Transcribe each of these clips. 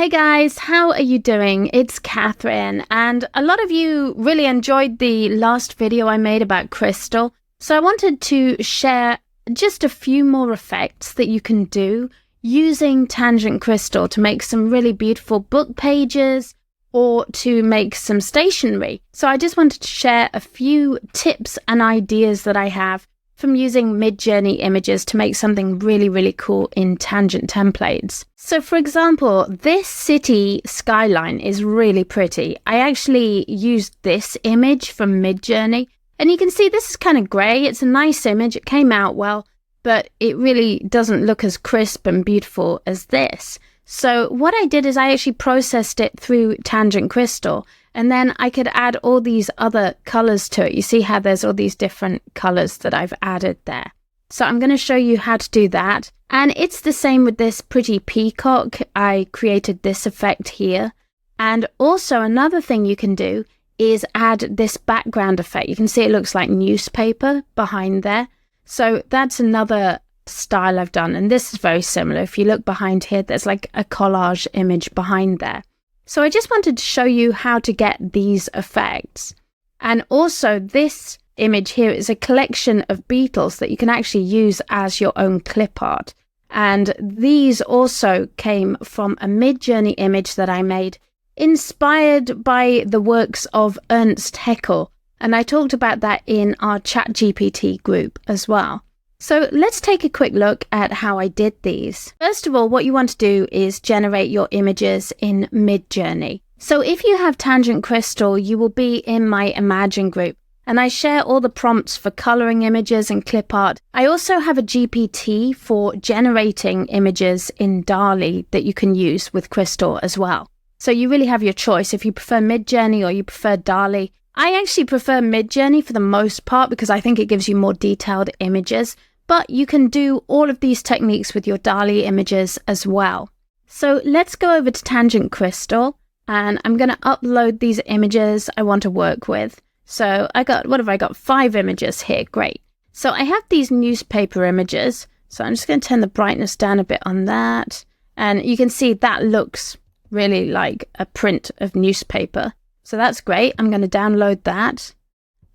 Hey guys, how are you doing? It's Catherine, and a lot of you really enjoyed the last video I made about crystal, so I wanted to share just a few more effects that you can do using tangent crystal to make some really beautiful book pages or to make some stationery. So I just wanted to share a few tips and ideas that I have from using Midjourney images to make something really cool in tangent templates. So for example, this city skyline is really pretty. I actually used this image from Midjourney, and you can see this is kind of grey. It's a nice image, it came out well, but it really doesn't look as crisp and beautiful as this. So what I did is I actually processed it through tangent crystal, and then I could add all these other colors to it. You see how there's all these different colors that I've added there. So I'm going to show you how to do that. And it's the same with this pretty peacock. I created this effect here. And also another thing you can do is add this background effect. You can see it looks like newspaper behind there. So that's another style I've done. And this is very similar. If you look behind here, there's like a collage image behind there. So I just wanted to show you how to get these effects. And also this image here is a collection of beetles that you can actually use as your own clip art. And these also came from a Midjourney image that I made, inspired by the works of Ernst Haeckel. And I talked about that in our ChatGPT group as well. So let's take a quick look at how I did these. First of all, what you want to do is generate your images in Midjourney. So if you have Tangent Crystal, you will be in my Imagine group, and I share all the prompts for coloring images and clip art. I also have a GPT for generating images in Dall-E that you can use with Crystal as well. So you really have your choice if you prefer Midjourney or you prefer Dall-E. I actually prefer Midjourney for the most part because I think it gives you more detailed images. But you can do all of these techniques with your Dall-E images as well. So let's go over to Tangent Crystal, and I'm going to upload these images I want to work with. So what have I got? 5 images here. Great. So I have these newspaper images. So I'm just going to turn the brightness down a bit on that. And you can see that looks really like a print of newspaper. So that's great. I'm going to download that.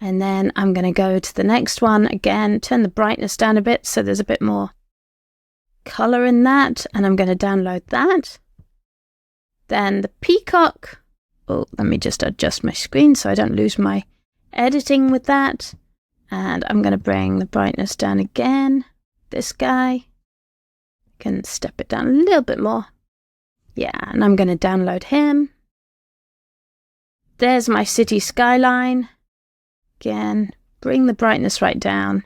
And then I'm going to go to the next one. Again, turn the brightness down a bit so there's a bit more color in that. And I'm going to download that. Then the peacock. Oh, let me just adjust my screen so I don't lose my editing with that. And I'm going to bring the brightness down again. This guy. Can step it down a little bit more. Yeah, and I'm going to download him. There's my city skyline. Again, bring the brightness right down,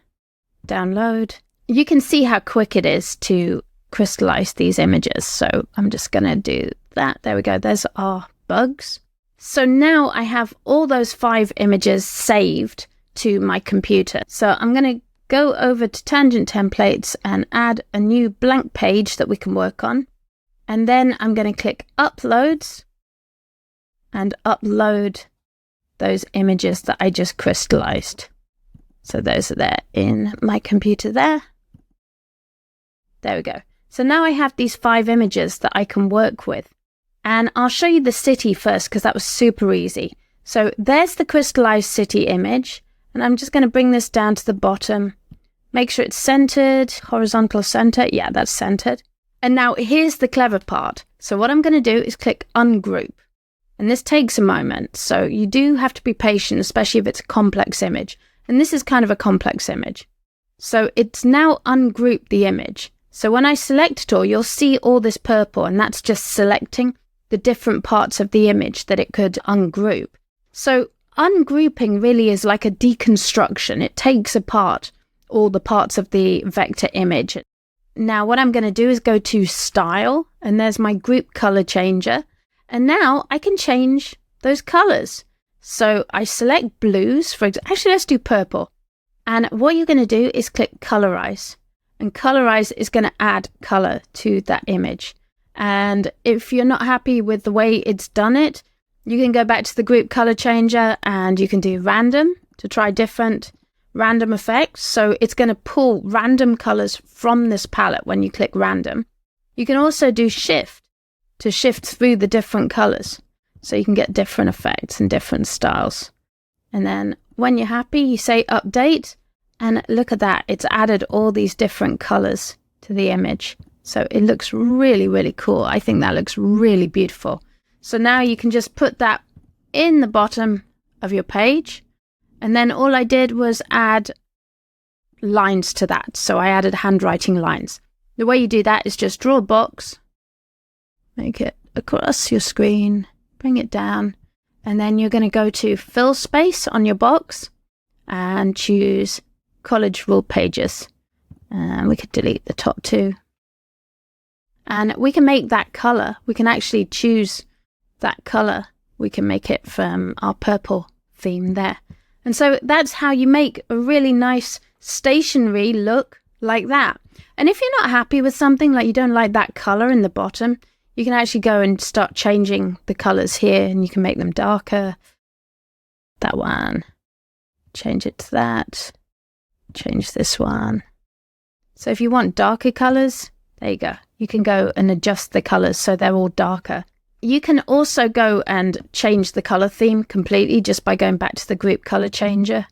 download. You can see how quick it is to crystallize these images. So I'm just going to do that. There we go. There's our bugs. So now I have all those 5 images saved to my computer. So I'm going to go over to Tangent Templates and add a new blank page that we can work on. And then I'm going to click Uploads and upload those images that I just crystallized. So those are there in my computer there. There we go. So now I have these 5 images that I can work with. And I'll show you the city first because that was super easy. So there's the crystallized city image. And I'm just going to bring this down to the bottom. Make sure it's centered, horizontal center. Yeah, that's centered. And now here's the clever part. So what I'm going to do is click Ungroup. And this takes a moment, so you do have to be patient, especially if it's a complex image. And this is kind of a complex image. So it's now ungrouped the image. So when I select it all, you'll see all this purple, and that's just selecting the different parts of the image that it could ungroup. So ungrouping really is like a deconstruction. It takes apart all the parts of the vector image. Now what I'm going to do is go to Style, and there's my group color changer. And now I can change those colors. So I select blues, actually let's do purple. And what you're going to do is click Colorize. And Colorize is going to add color to that image. And if you're not happy with the way it's done it, you can go back to the group color changer and you can do random to try different random effects. So it's going to pull random colors from this palette when you click random. You can also do shift to shift through the different colors. So you can get different effects and different styles. And then when you're happy, you say update, and look at that. It's added all these different colors to the image. So it looks really, really cool. I think that looks really beautiful. So now you can just put that in the bottom of your page. And then all I did was add lines to that. So I added handwriting lines. The way you do that is just draw a box, make it across your screen, bring it down, and then you're going to go to fill space on your box and choose college rule pages. And we could delete the top two. And we can make that color. We can actually choose that color. We can make it from our purple theme there. And so that's how you make a really nice stationery look like that. And if you're not happy with something, like you don't like that color in the bottom, you can actually go and start changing the colors here, and you can make them darker. That one. Change it to that. Change this one. So if you want darker colors, there you go. You can go and adjust the colors so they're all darker. You can also go and change the color theme completely just by going back to the group color changer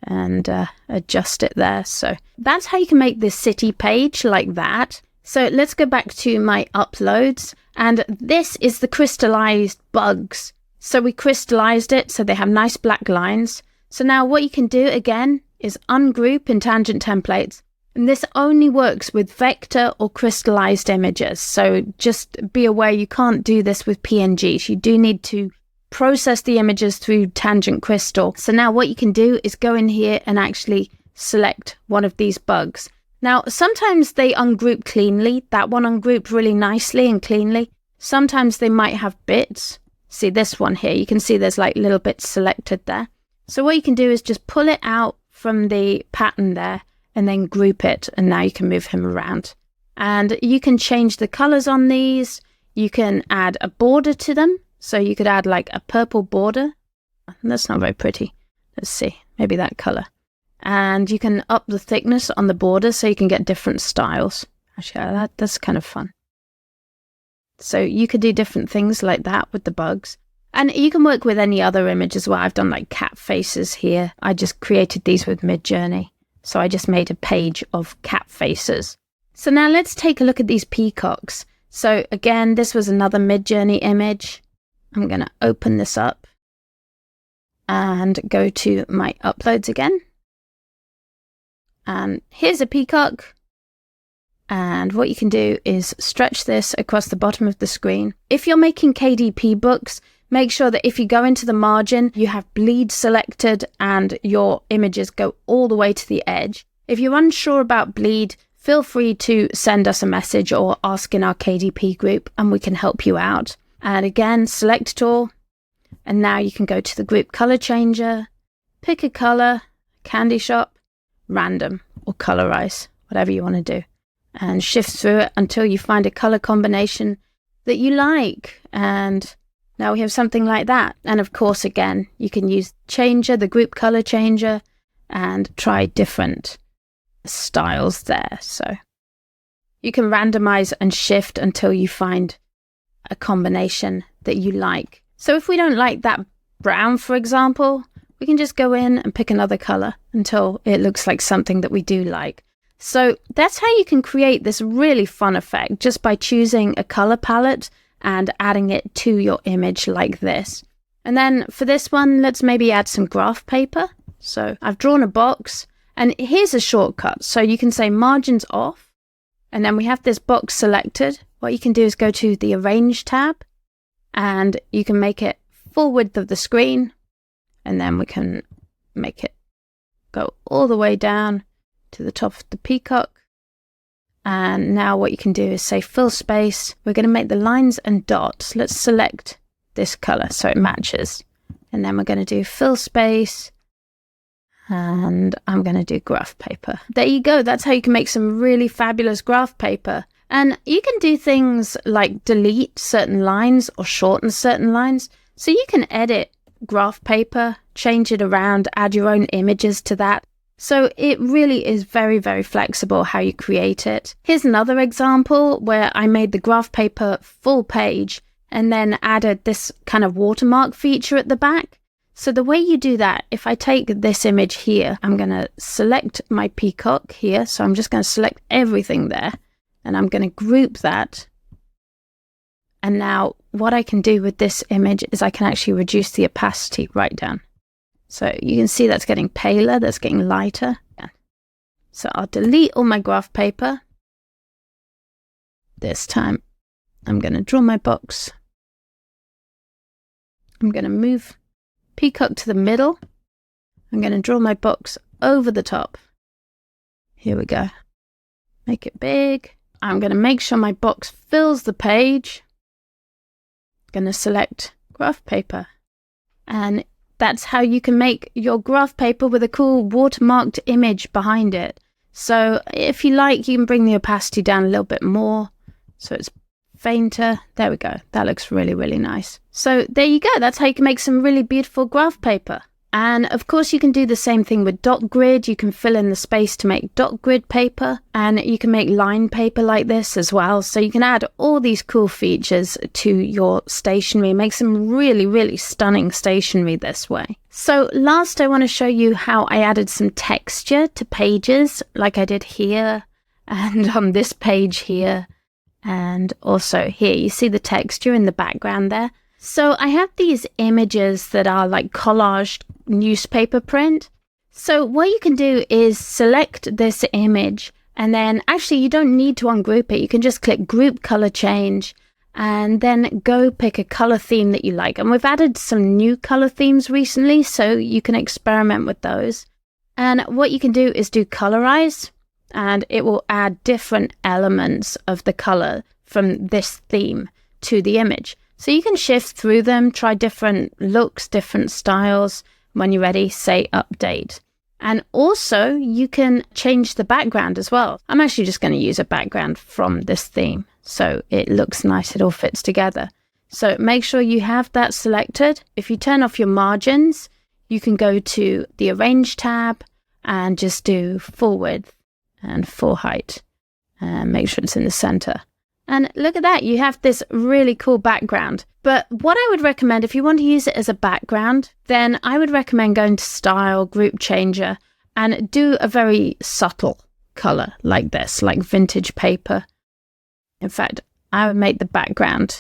and adjust it there. So that's how you can make this city page like that. So let's go back to my uploads, and this is the crystallized bugs. So we crystallized it so they have nice black lines. So now what you can do again is ungroup in tangent templates. And this only works with vector or crystallized images. So just be aware you can't do this with PNGs. You do need to process the images through tangent crystal. So now what you can do is go in here and actually select one of these bugs. Now, sometimes they ungroup cleanly. That one ungrouped really nicely and cleanly. Sometimes they might have bits. See this one here, you can see there's like little bits selected there. So what you can do is just pull it out from the pattern there and then group it, and now you can move him around. And you can change the colors on these. You can add a border to them. So you could add like a purple border. That's not very pretty. Let's see, maybe that color. And you can up the thickness on the border so you can get different styles. Actually, that's kind of fun. So you could do different things like that with the bugs. And you can work with any other image as well. I've done like cat faces here. I just created these with Midjourney. So I just made a page of cat faces. So now let's take a look at these peacocks. So again, this was another Midjourney image. I'm going to open this up and go to my uploads again. And here's a peacock. And what you can do is stretch this across the bottom of the screen. If you're making KDP books, make sure that if you go into the margin, you have bleed selected and your images go all the way to the edge. If you're unsure about bleed, feel free to send us a message or ask in our KDP group and we can help you out. And again, select it all. And now you can go to the group color changer, pick a color, candy shop, random or colorize, whatever you want to do. And shift through it until you find a color combination that you like. And now we have something like that. And of course, again, you can use changer, the group color changer, and try different styles there. So you can randomize and shift until you find a combination that you like. So if we don't like that brown, for example, we can just go in and pick another color until it looks like something that we do like. So that's how you can create this really fun effect just by choosing a color palette and adding it to your image like this. And then for this one, let's maybe add some graph paper. So I've drawn a box and here's a shortcut. So you can say margins off and then we have this box selected. What you can do is go to the Arrange tab and you can make it full width of the screen and then we can make it go all the way down to the top of the peacock. And now what you can do is say fill space. We're going to make the lines and dots. Let's select this color so it matches. And then we're going to do fill space. And I'm going to do graph paper. There you go. That's how you can make some really fabulous graph paper. And you can do things like delete certain lines or shorten certain lines. So you can edit graph paper, change it around, add your own images to that. So it really is very, very flexible how you create it. Here's another example where I made the graph paper full page and then added this kind of watermark feature at the back. So the way you do that, if I take this image here, I'm going to select my peacock here. So I'm just going to select everything there and I'm going to group that. And now what I can do with this image is I can actually reduce the opacity right down. So you can see that's getting paler, that's getting lighter. So I'll delete all my graph paper. This time I'm going to draw my box. I'm going to move Peacock to the middle. I'm going to draw my box over the top. Here we go. Make it big. I'm going to make sure my box fills the page. I'm going to select graph paper. And that's how you can make your graph paper with a cool watermarked image behind it. So if you like, you can bring the opacity down a little bit more so it's fainter. There we go. That looks really, really nice. So there you go. That's how you can make some really beautiful graph paper. And of course you can do the same thing with dot grid. You can fill in the space to make dot grid paper, and you can make line paper like this as well. So you can add all these cool features to your stationery, make some really, really stunning stationery this way. So last I want to show you how I added some texture to pages like I did here and on this page here and also here. You see the texture in the background there. So I have these images that are like collaged newspaper print. So what you can do is select this image and then actually you don't need to ungroup it. You can just click group color change and then go pick a color theme that you like. And we've added some new color themes recently, so you can experiment with those. And what you can do is do colorize, and it will add different elements of the color from this theme to the image. So you can shift through them, try different looks, different styles. When you're ready, say update. And also you can change the background as well. I'm actually just going to use a background from this theme, so it looks nice, it all fits together. So make sure you have that selected. If you turn off your margins, you can go to the Arrange tab and just do full width and full height. And make sure it's in the center. And look at that, you have this really cool background. But what I would recommend, if you want to use it as a background, then I would recommend going to Style, Group Changer, and do a very subtle color like this, like vintage paper. In fact, I would make the background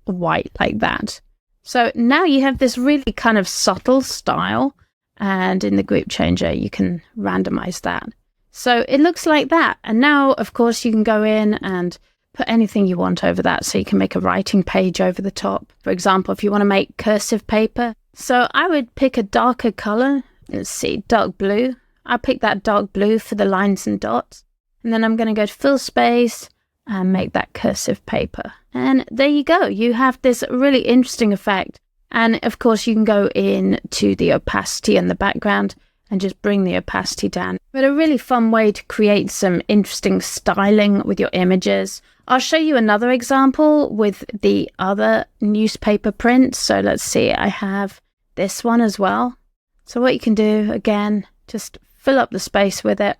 white like that. So now you have this really kind of subtle style, and in the Group Changer, you can randomize that. So it looks like that. And now, of course, you can go in and put anything you want over that. So you can make a writing page over the top. For example, if you want to make cursive paper. So I would pick a darker color. Let's see, dark blue. I'll pick that dark blue for the lines and dots. And then I'm going to go to fill space and make that cursive paper. And there you go. You have this really interesting effect. And of course, you can go in to the opacity in the background and just bring the opacity down. But a really fun way to create some interesting styling with your images. I'll show you another example with the other newspaper print. So let's see, I have this one as well. So what you can do, again, just fill up the space with it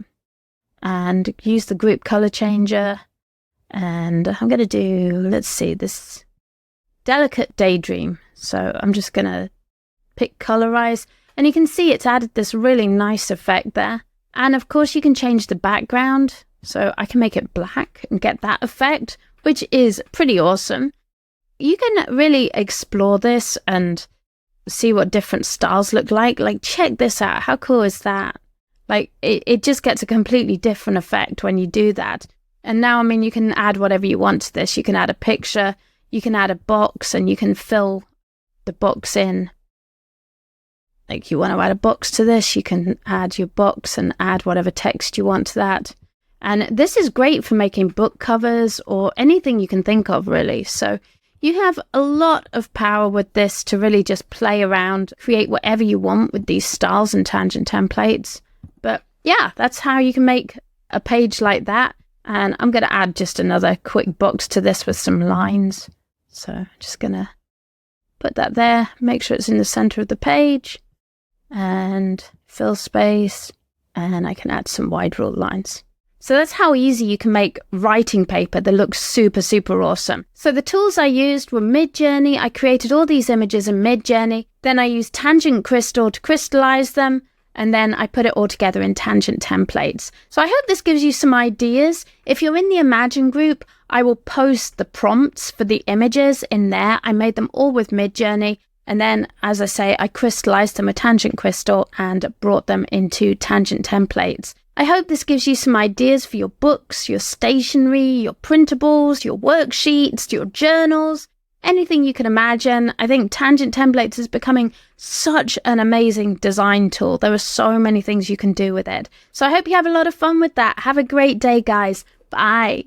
and use the group color changer. And I'm going to do, let's see, this delicate daydream. So I'm just going to pick colorize. And you can see it's added this really nice effect there. And of course you can change the background. So I can make it black and get that effect, which is pretty awesome. You can really explore this and see what different styles look like. Like, check this out. How cool is that? Like, it just gets a completely different effect when you do that. And now, I mean, you can add whatever you want to this. You can add a picture, you can add a box, and you can fill the box in. Like, you want to add a box to this, you can add your box and add whatever text you want to that. And this is great for making book covers or anything you can think of, really. So you have a lot of power with this to really just play around, create whatever you want with these styles and tangent templates. But yeah, that's how you can make a page like that. And I'm going to add just another quick box to this with some lines. So I'm just going to put that there, make sure it's in the center of the page, and fill space, And I can add some wide ruled lines. So that's how easy you can make writing paper that looks super, super awesome. So the tools I used were Midjourney. I created all these images in Midjourney. Then I used Tangent Crystal to crystallize them. And then I put it all together in Tangent templates. So I hope this gives you some ideas. If you're in the Imagine group, I will post the prompts for the images in there. I made them all with Midjourney. And then, as I say, I crystallized them with Tangent Crystal and brought them into Tangent templates. I hope this gives you some ideas for your books, your stationery, your printables, your worksheets, your journals, anything you can imagine. I think Tangent templates is becoming such an amazing design tool. There are so many things you can do with it. So I hope you have a lot of fun with that. Have a great day, guys. Bye.